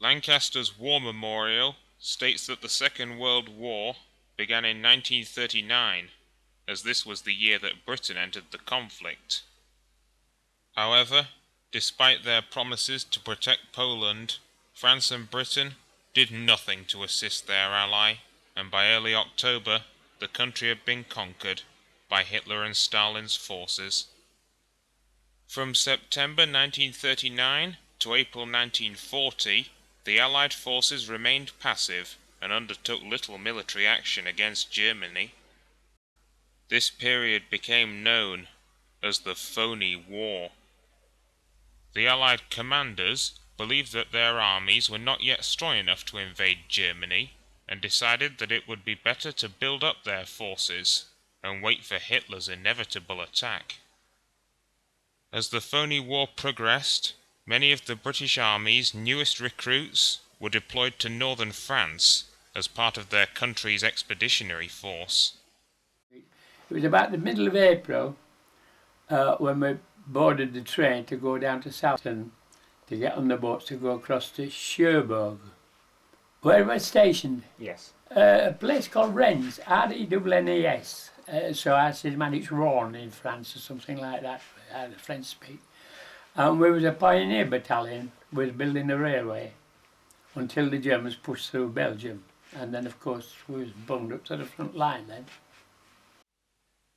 Lancaster's War Memorial states that the Second World War began in 1939, as this was the year that Britain entered the conflict. However, despite their promises to protect Poland, France and Britain did nothing to assist their ally, and by early October the country had been conquered by Hitler and Stalin's forces. From September 1939 to April 1940, the Allied forces remained passive and undertook little military action against Germany. This period became known as the Phoney War. The Allied commanders believed that their armies were not yet strong enough to invade Germany, and decided that it would be better to build up their forces and wait for Hitler's inevitable attack. As the Phoney War progressed, many of the British Army's newest recruits were deployed to northern France as part of their country's expeditionary force. It was about the middle of April when we boarded the train to go down to Southampton to get on the boats to go across to Cherbourg. Where we're stationed? Yes. A place called Rennes, R-E-N-N-E-S. So I said, man, it's Rouen in France or something like that, how the French speak. And we was a pioneer battalion, we was building a railway until the Germans pushed through Belgium. And then, of course, we was bunged up to the front line then.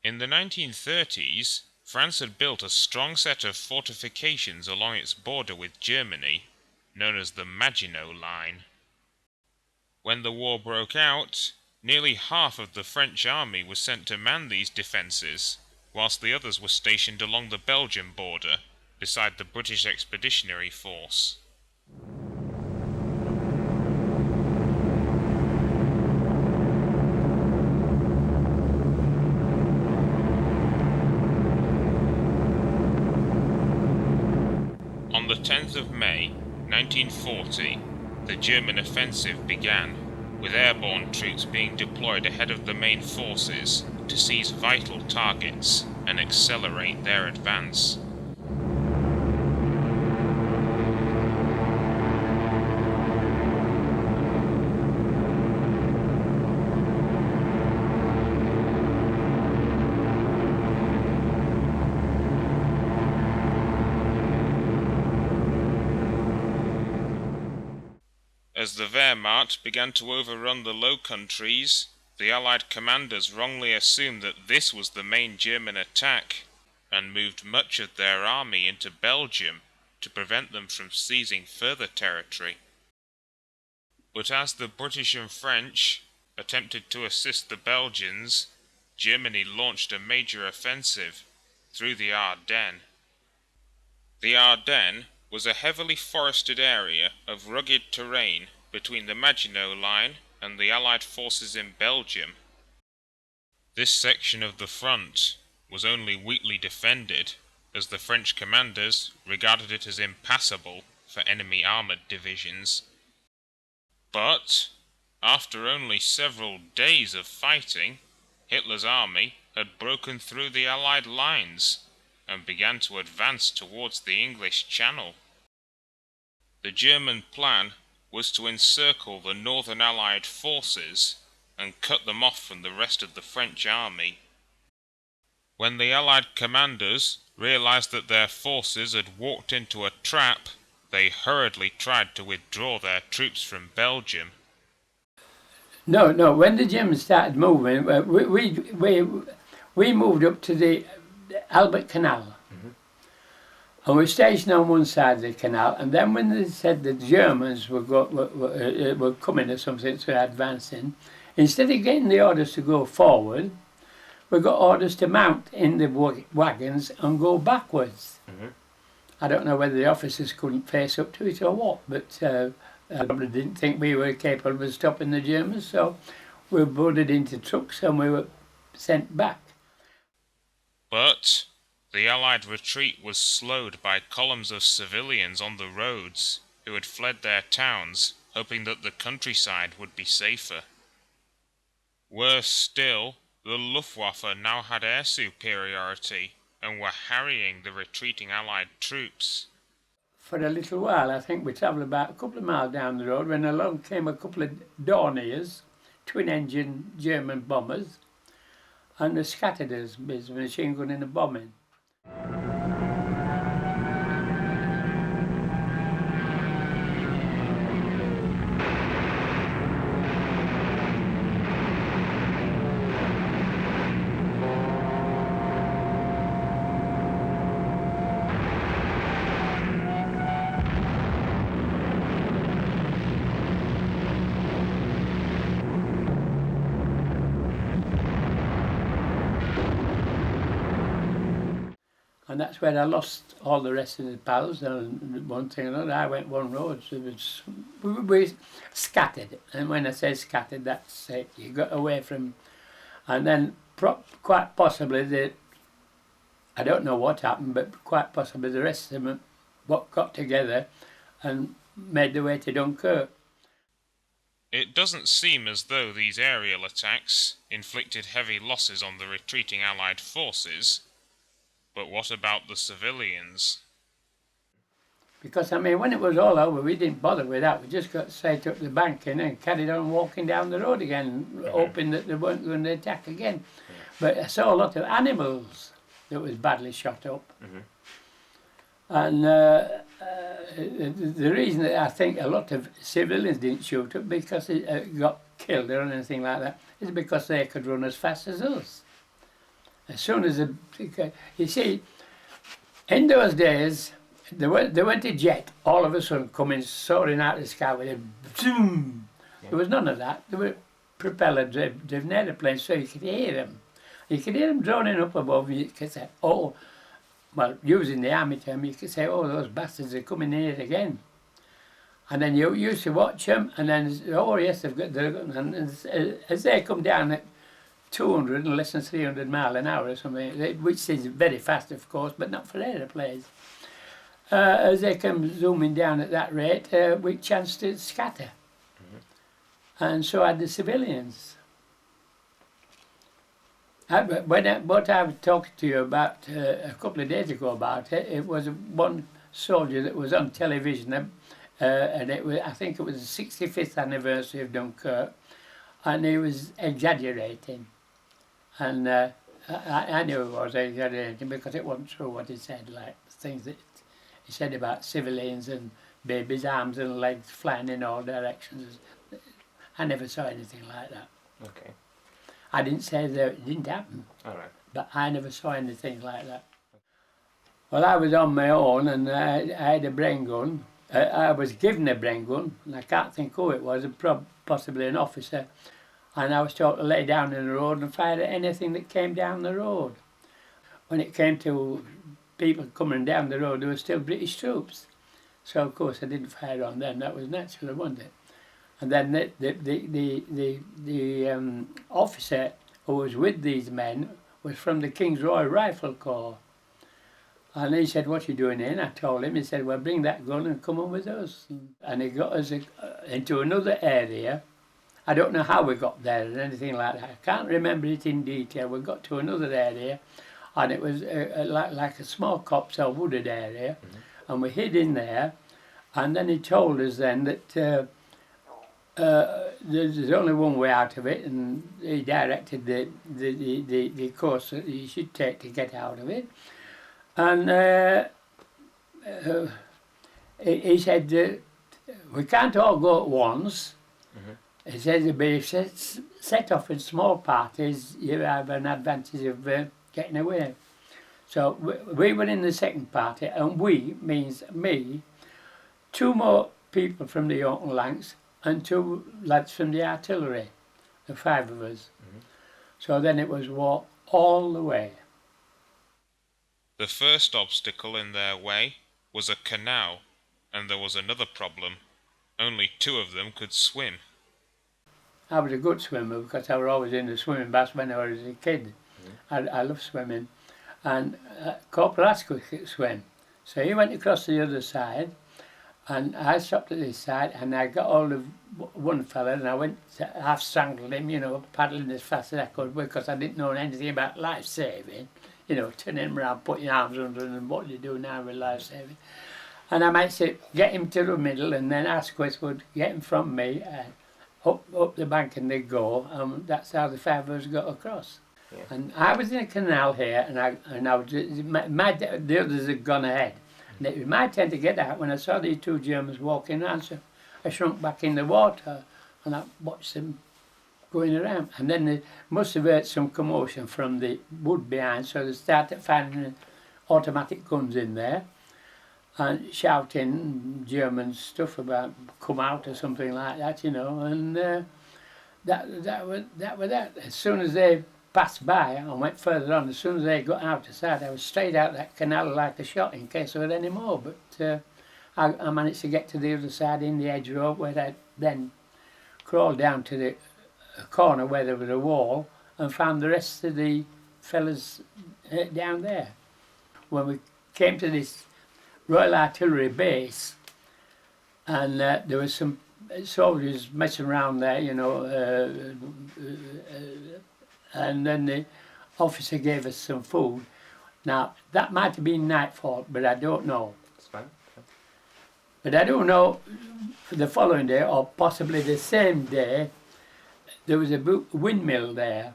In the 1930s, France had built a strong set of fortifications along its border with Germany, known as the Maginot Line. When the war broke out, nearly half of the French army was sent to man these defences, whilst the others were stationed along the Belgian border, beside the British Expeditionary Force. On the 10th of May, 1940, the German offensive began, with airborne troops being deployed ahead of the main forces to seize vital targets and accelerate their advance. As the Wehrmacht began to overrun the Low Countries, the Allied commanders wrongly assumed that this was the main German attack, and moved much of their army into Belgium to prevent them from seizing further territory. But as the British and French attempted to assist the Belgians, Germany launched a major offensive through the Ardennes. The Ardennes was a heavily forested area of rugged terrain between the Maginot Line and the Allied forces in Belgium. This section of the front was only weakly defended, as the French commanders regarded it as impassable for enemy armoured divisions. But, after only several days of fighting, Hitler's army had broken through the Allied lines and began to advance towards the English Channel. The German plan was to encircle the northern Allied forces and cut them off from the rest of the French army. When the Allied commanders realized that their forces had walked into a trap, they hurriedly tried to withdraw their troops from Belgium. No, when the Germans started moving, we moved up to the Albert Canal. And we were stationed on one side of the canal, and then when they said the Germans were coming or something, so advancing, instead of getting the orders to go forward, we got orders to mount in the wagons and go backwards. I don't know whether the officers couldn't face up to it or what, but probably didn't think we were capable of stopping the Germans, so we were boarded into trucks and we were sent back. But the Allied retreat was slowed by columns of civilians on the roads who had fled their towns, hoping that the countryside would be safer. Worse still, the Luftwaffe now had air superiority and were harrying the retreating Allied troops. for a little while. I think we travelled about a couple of miles down the road when along came a couple of Dorniers, twin-engine German bombers, and they scattered us with machine gun and bombing. And that's where I lost all the rest of the pals, and one thing or another. I went one road, so we scattered. And when I say scattered, that's it. You got away from, and then quite possibly I don't know what happened, but quite possibly the rest of them got together and made their way to Dunkirk. It doesn't seem as though these aerial attacks inflicted heavy losses on the retreating Allied forces. But what about the civilians? Because, I mean, when it was all over, we didn't bother with that. We just got straight up the bank and carried on walking down the road again, hoping that they weren't going to attack again. But I saw a lot of animals that was badly shot up. And the reason that I think a lot of civilians didn't shoot up because it got killed or anything like that is because they could run as fast as us. As soon as you see, in those days, there went a jet all of a sudden coming soaring out of the sky with a zoom. There was none of that. There were propeller-driven aeroplanes, so you could hear them. You could hear them droning up above. You could say, "Oh," well, using the army term, you could say, "Oh, those bastards are coming here again." And then you used to watch them, and then, "Oh yes, they've got." And as they come down at 200 and less than 300 miles an hour or something, which is very fast, of course, but not for aeroplanes. As they come zooming down at that rate, we chanced to scatter. And so had the civilians. What I was talking to you about a couple of days ago about it, it was one soldier that was on television, and I think it was the 65th anniversary of Dunkirk, and he was exaggerating. And I knew it was exaggerating because it wasn't true what he said, like things that he said about civilians and babies' arms and legs flying in all directions. I never saw anything like that. Okay. I didn't say that it didn't happen, All right. but I never saw anything like that. Well, I was on my own and I had a brain gun. I was given a brain gun, and I can't think who it was, possibly an officer. And I was told to lay down in the road and fire at anything that came down the road. When it came to people coming down the road, there were still British troops. So of course I didn't fire on them. That was natural, wasn't it? And then the officer who was with these men was from the King's Royal Rifle Corps. And he said, "What are you doing here?" And I told him. He said, "Well, bring that gun and come on with us." And he got us into another area. I don't know how we got there or anything like that. I can't remember it in detail. We got to another area, and it was like a small copse or wooded area, and we hid in there. And then he told us then that there's only one way out of it, and he directed the course that you should take to get out of it. And he said, "We can't all go at once." He says if you set off in small parties, you have an advantage of getting away. So we were in the second party, and we means me, 2 more people from the York Lancs, and 2 lads from the artillery, the 5 of us. So then it was walk all the way. The first obstacle in their way was a canal, and there was another problem. Only 2 of them could swim. I was a good swimmer because I was always in the swimming baths when I was a kid. I love swimming. And Corporal Ascot could swim. So he went across the other side, and I stopped at this side, and I got hold of one fella, and I went to half strangled him, you know, paddling as fast as I could because I didn't know anything about life saving. You know, turning him around, putting your arms under him, and what do you do now with life saving? And I might say, get him to the middle, and then Asquith would get him from me, up the bank, and they'd go, and that's how the five of us got across. Yeah. And I was in a canal here, and I was, the others had gone ahead. And it was my turn to get out when I saw these two Germans walking around, so I shrunk back in the water, and I watched them going around. And then they must have heard some commotion from the wood behind, so they started finding automatic guns in there and shouting German stuff about come out or something like that, you know. And that was that. As soon as they passed by and went further on, as soon as they got out of sight, I was straight out that canal like a shot in case there were any more. But I managed to get to the other side in the edge road, where I then crawled down to the corner where there was a wall and found the rest of the fellas down there. When we came to this Royal Artillery base, and there was some soldiers messing around there, you know, and then the officer gave us some food. Now, that might have been nightfall, but I don't know. That's fine. Okay. But I do know for the following day, or possibly the same day, there was a windmill there.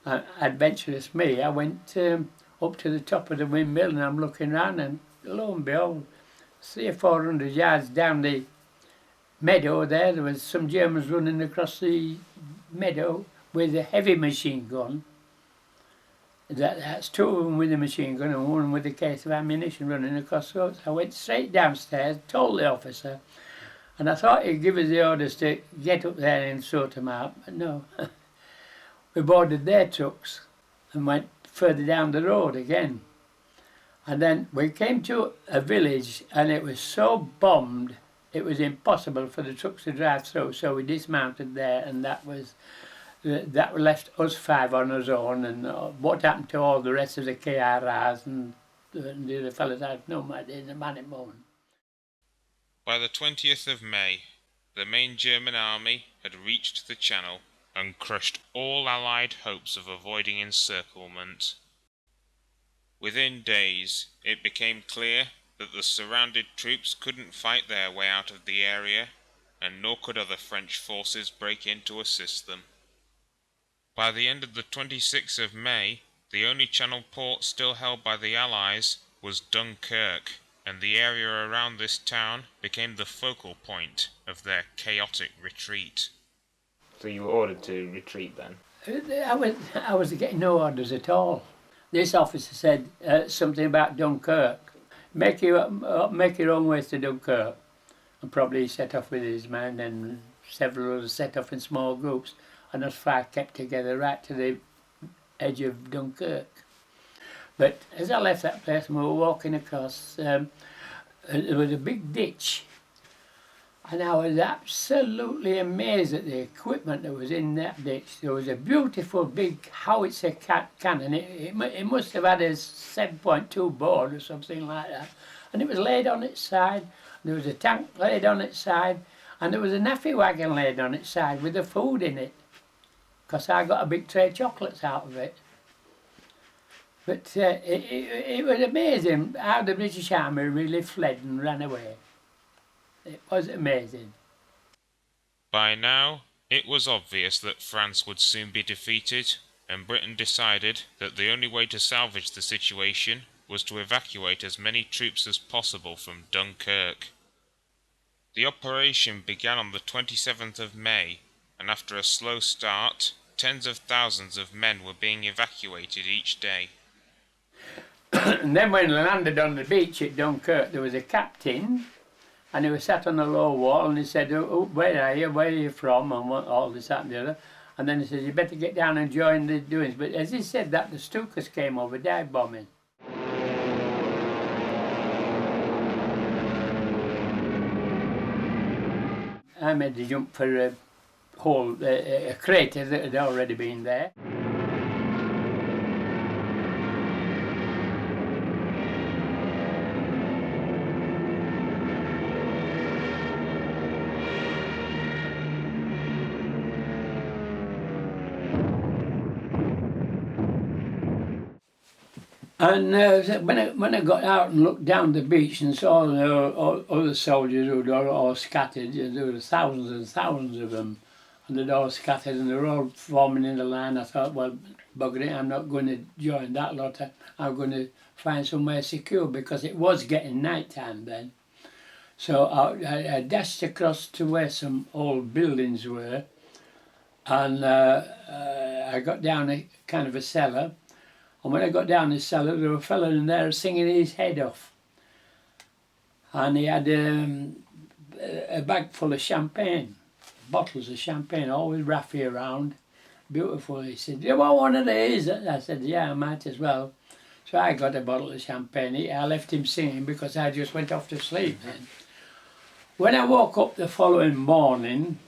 Adventurous me, I went up to the top of the windmill, and I'm looking around, and lo and behold, 300 or 400 yards down the meadow there was some Germans running across the meadow with a heavy machine gun. That's two of them with a machine gun and one with a case of ammunition running across the road. So I went straight downstairs, told the officer, and I thought he'd give us the orders to get up there and sort them out, but no. We boarded their trucks and went further down the road again. And then we came to a village, and it was so bombed it was impossible for the trucks to drive through, so we dismounted there, and that left us five on our own. And what happened to all the rest of the KRRs and the other fellas, I have no idea, in the man at moment. By the 20th of May, the main German army had reached the Channel and crushed all Allied hopes of avoiding encirclement. Within days, it became clear that the surrounded troops couldn't fight their way out of the area, and nor could other French forces break in to assist them. By the end of the 26th of May, the only Channel port still held by the Allies was Dunkirk, and the area around this town became the focal point of their chaotic retreat. So you were ordered to retreat then? I was getting no orders at all. This officer said something about Dunkirk. Make your own way to Dunkirk. And probably he set off with his men, and several others set off in small groups, and us five kept together right to the edge of Dunkirk. But as I left that place and we were walking across, there was a big ditch, and I was absolutely amazed at the equipment that was in that ditch. There was a beautiful big howitzer cannon. It must have had a 7.2 board or something like that, and it was laid on its side. There was a tank laid on its side, and there was a naffy wagon laid on its side with the food in it, because I got a big tray of chocolates out of it. But it was amazing how the British Army really fled and ran away. It was amazing. By now, it was obvious that France would soon be defeated, and Britain decided that the only way to salvage the situation was to evacuate as many troops as possible from Dunkirk. The operation began on the 27th of May, and after a slow start, tens of thousands of men were being evacuated each day. And then when we landed on the beach at Dunkirk, there was a captain, and he was sat on a low wall, and he said, oh, where are you from, and what, all this, that and the other. And then he said, you better get down and join the doings. But as he said that, the Stukas came over, dive bombing. I made the jump for a hole, a crater that had already been there. And when I got out and looked down the beach and saw all other soldiers who were all scattered, there were thousands and thousands of them, and they'd all scattered and they were all forming in a line. I thought, well, bugger it, I'm not going to join that lot. I'm going to find somewhere secure, because it was getting night time then. So I dashed across to where some old buildings were, and I got down a kind of a cellar. And when I got down the cellar, there was a fellow in there singing his head off. And he had a bag full of champagne, bottles of champagne, always raffy around, beautiful. He said, "Do you want one of these?" I said, "Yeah, I might as well." So I got a bottle of champagne. I left him singing because I just went off to sleep then. When I woke up the following morning,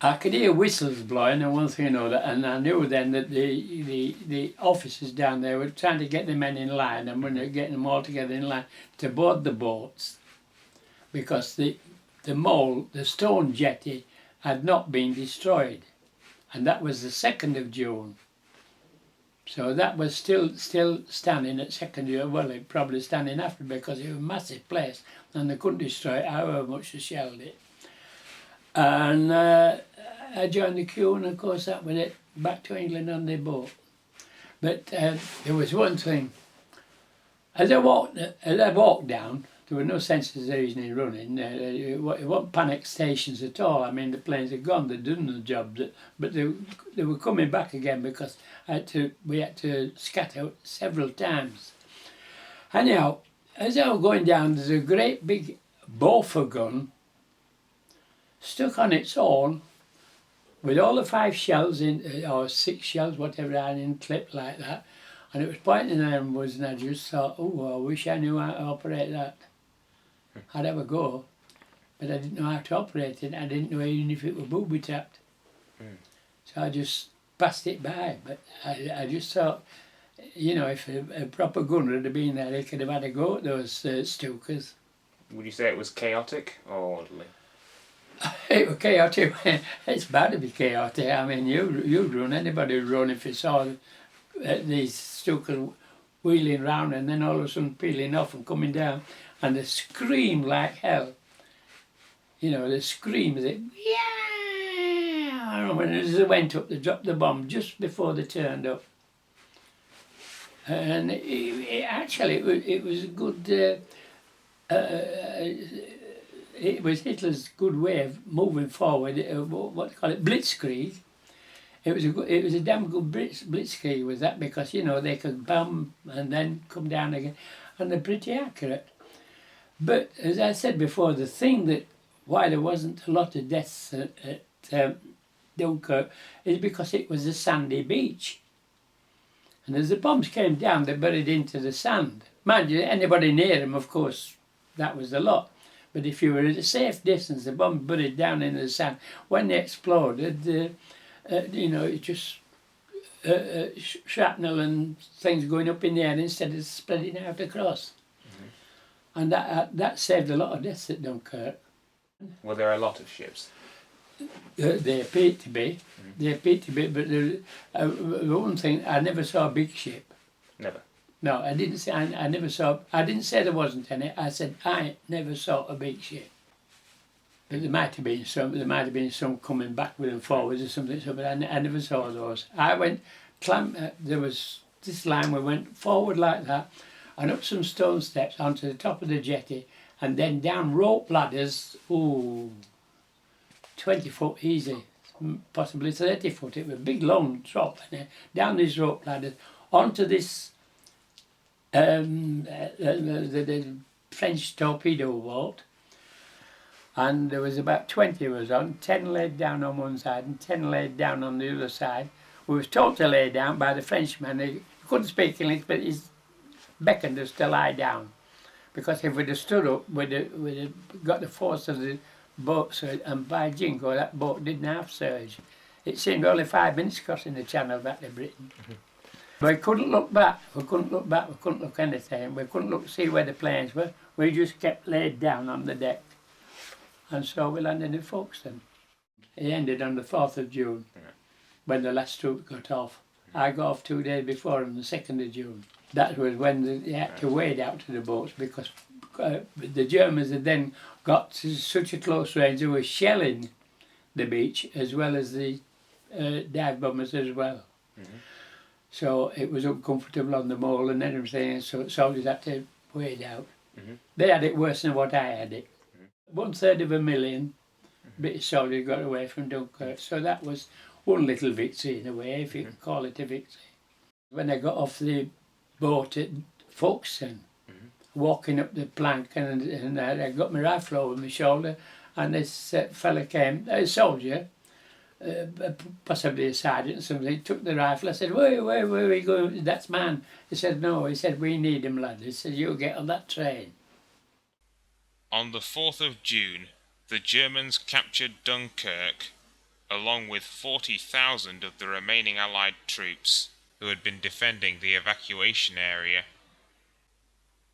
I could hear whistles blowing and one thing and another, and I knew then that the officers down there were trying to get the men in line, and when they were getting them all together in line to board the boats, because the mole, the stone jetty, had not been destroyed, and that was the 2nd of June. So that was still standing at 2nd of June. Well, it probably standing after, because it was a massive place, and they couldn't destroy it however much they shelled it. And I joined the queue, and of course that was it, back to England on the boat. But there was one thing. As I walked down, there were no senses of reason in running. It wasn't panic stations at all. I mean, the planes had gone, they'd done the job, but they were coming back again, because we had to scatter several times. Anyhow, as I was going down, there's a great big Boffer gun stuck on its own, with all the 5 shells in, or 6 shells, whatever, in clip like that, and it was pointing at them, and I just thought, oh, I wish I knew how to operate that. I'd have a go, but I didn't know how to operate it. I didn't know even if it were booby trapped. So I just passed it by. But I just thought, you know, if a proper gunner had been there, he could have had a go at those Stokers. Would you say it was chaotic or orderly? It was chaotic. It's bad to be chaotic. I mean, you'd run, anybody would run if you saw these Stokers wheeling round and then all of a sudden peeling off and coming down, and they scream like hell. You know, they scream, yeah! And when as they went up, they dropped the bomb just before they turned up. And it was a good. It was Hitler's good way of moving forward. What do you call it? Blitzkrieg. It was a damn good blitzkrieg with that, because you know they could bomb and then come down again, and they're pretty accurate. But as I said before, the thing that why there wasn't a lot of deaths at Dunkirk is because it was a sandy beach, and as the bombs came down, they buried into the sand. Mind you, anybody near them, of course, that was the lot. But if you were at a safe distance, the bomb buried down into the sand. When they exploded, you know, it just shrapnel and things going up in the air instead of spreading out across. And that saved a lot of deaths at Dunkirk. Were there a lot of ships? They appeared to be. They appeared to be, but the one thing, I never saw a big ship. Never? No, I didn't say, I never saw, I didn't say there wasn't any, I said I never saw a big ship. But there might have been some coming backwards and forwards or something, so, but I never saw those. I went, there was this line, we went forward like that, and up some stone steps onto the top of the jetty, and then down rope ladders, 20 foot easy, possibly 30 foot, it was a big long drop, and down these rope ladders, onto this, the French torpedo vault, and there was about 20 of us on, 10 laid down on one side and 10 laid down on the other side. We was told to lay down by the Frenchman. He couldn't speak English, but he beckoned us to lie down, because if we'd have stood up, we'd have got the force of the boat surge, and by jingo, that boat didn't have surge. It seemed only 5 minutes crossing the channel back to Britain. We couldn't look back, we couldn't look anything, we couldn't see where the planes were. We just kept laid down on the deck. And so we landed in Folkestone. It ended on the 4th of June, when the last troop got off. I got off 2 days before on the 2nd of June. That was when they had to wade out to the boats because the Germans had then got to such a close range they were shelling the beach as well as the dive bombers as well. Mm-hmm. So it was uncomfortable on the mole and everything, so soldiers had to wade out. Mm-hmm. They had it worse than what I had it. 1/3 of a million British soldiers got away from Dunkirk, so that was one little victory in a way, if you can call it a victory. When I got off the boat at Folkestone, walking up the plank, and I got my rifle over my shoulder, and this fella came, a soldier, possibly a sergeant or something, took the rifle. I said, where are we going? That's man. He said, no. He said, we need him, lad. He said, you'll get on that train. On the 4th of June, the Germans captured Dunkirk, along with 40,000 of the remaining Allied troops who had been defending the evacuation area.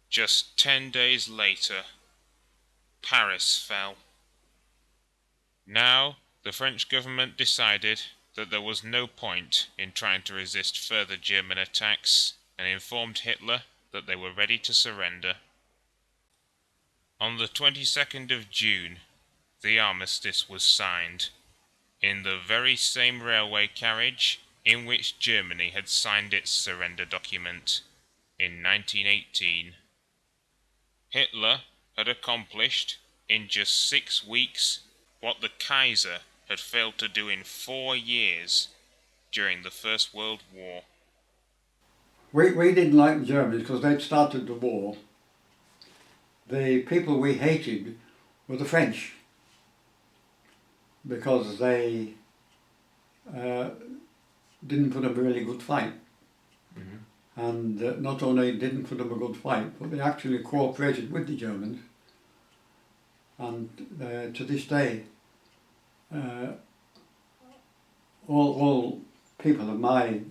Just 10 days later, Paris fell. Now, the French government decided that there was no point in trying to resist further German attacks and informed Hitler that they were ready to surrender. On the 22nd of June, the armistice was signed, in the very same railway carriage in which Germany had signed its surrender document in 1918. Hitler had accomplished, in just 6 weeks, what the Kaiser had failed to do in 4 years during the First World War. We didn't like the Germans because they'd started the war. The people we hated were the French because they didn't put up a really good fight. Mm-hmm. And not only didn't put up a good fight, but they actually cooperated with the Germans. And to this day, all people of my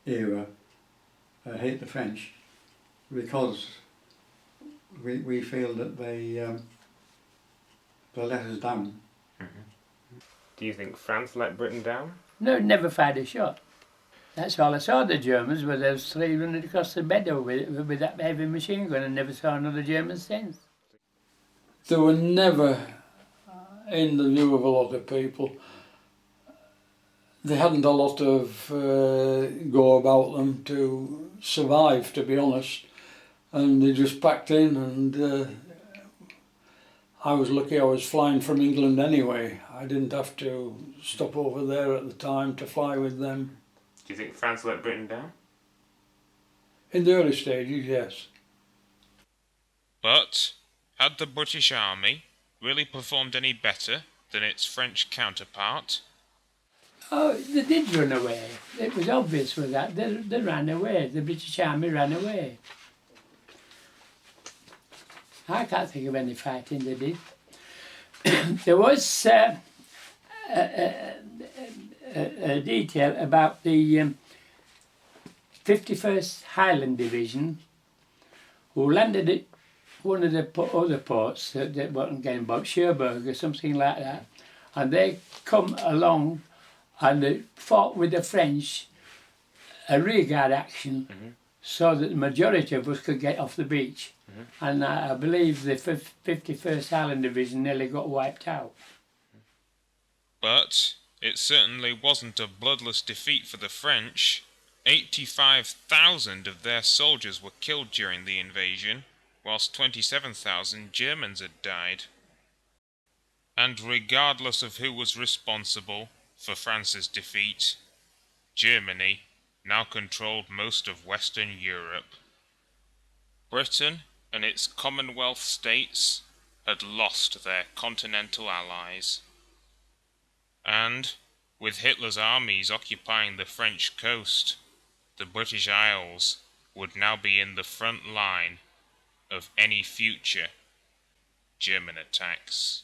era hate the French because we feel that they let us down. Mm-hmm. Do you think France let Britain down? No, never fired a shot. That's all I saw the Germans, were those 3 running across the meadow with that heavy machine gun, and never saw another German since. They were never in the view of a lot of people. They hadn't a lot of go about them to survive, to be honest, and they just packed in, and I was lucky I was flying from England anyway. I didn't have to stop over there at the time to fly with them. Do you think France let Britain down? In the early stages, yes. But had the British Army really performed any better than its French counterpart? Oh, they did run away. It was obvious with that. They ran away. The British Army ran away. I can't think of any fighting they did. There was a detail about the 51st Highland Division, who landed at one of the other ports that wasn't getting about Cherbourg or something like that, and they come along and they fought with the French a rearguard action, so that the majority of us could get off the beach. And I believe the 51st Highland Division nearly got wiped out. But it certainly wasn't a bloodless defeat for the French. 85,000 of their soldiers were killed during the invasion, whilst 27,000 Germans had died. And regardless of who was responsible for France's defeat, Germany now controlled most of Western Europe. Britain and its Commonwealth states had lost their continental allies. And, with Hitler's armies occupying the French coast, the British Isles would now be in the front line of any future German attacks.